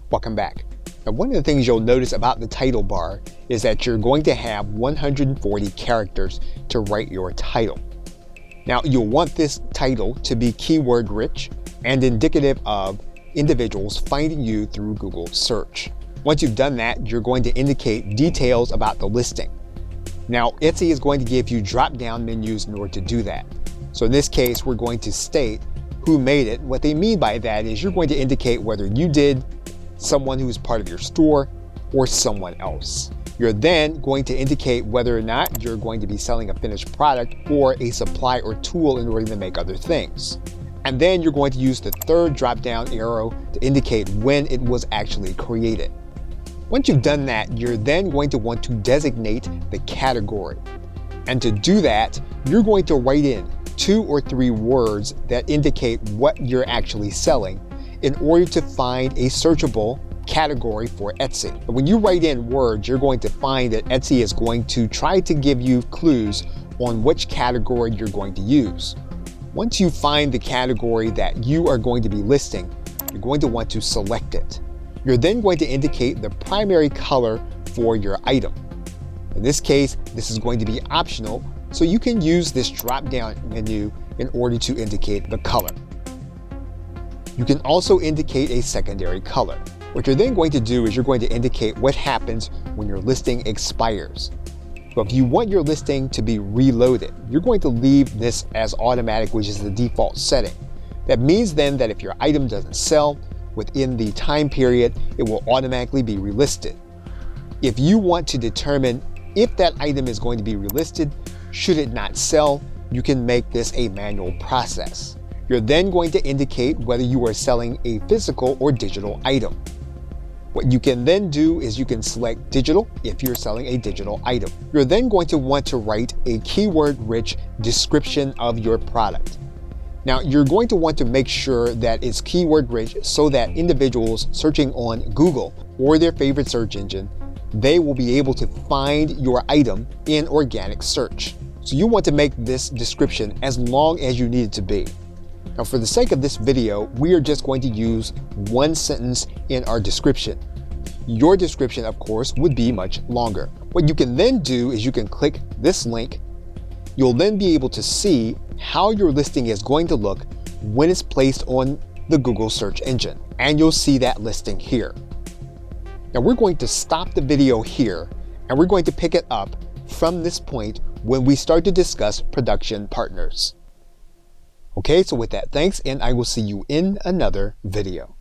Welcome back. Now, one of the things you'll notice about the title bar is that you're going to have 140 characters to write your title. Now, you'll want this title to be keyword rich and indicative of individuals finding you through Google search. Once you've done that, you're going to indicate details about the listing. Now, Etsy is going to give you drop-down menus in order to do that. So in this case, we're going to state who made it. What they mean by that is you're going to indicate whether you did, someone who is part of your store, or someone else. You're then going to indicate whether or not you're going to be selling a finished product or a supply or tool in order to make other things. And then you're going to use the third drop-down arrow to indicate when it was actually created. Once you've done that, you're then going to want to designate the category. And to do that, you're going to write in 2 or 3 words that indicate what you're actually selling in order to find a searchable category for Etsy. But when you write in words, you're going to find that Etsy is going to try to give you clues on which category you're going to use. Once you find the category that you are going to be listing, you're going to want to select it. You're then going to indicate the primary color for your item. In this case, this is going to be optional, so you can use this drop-down menu in order to indicate the color. You can also indicate a secondary color. What you're then going to do is you're going to indicate what happens when your listing expires. So if you want your listing to be reloaded, you're going to leave this as automatic, which is the default setting. That means then that if your item doesn't sell within the time period, it will automatically be relisted. If you want to determine if that item is going to be relisted, should it not sell, you can make this a manual process. You're then going to indicate whether you are selling a physical or digital item. What you can then do is you can select digital if you're selling a digital item. You're then going to want to write a keyword-rich description of your product. Now, you're going to want to make sure that it's keyword-rich so that individuals searching on Google or their favorite search engine, they will be able to find your item in organic search. So you want to make this description as long as you need it to be. Now, for the sake of this video, we are just going to use one sentence in our description. Your description, of course, would be much longer. What you can then do is you can click this link. You'll then be able to see how your listing is going to look when it's placed on the Google search engine. And you'll see that listing here. Now, we're going to stop the video here, and we're going to pick it up from this point when we start to discuss production partners. Okay, so with that, thanks, and I will see you in another video.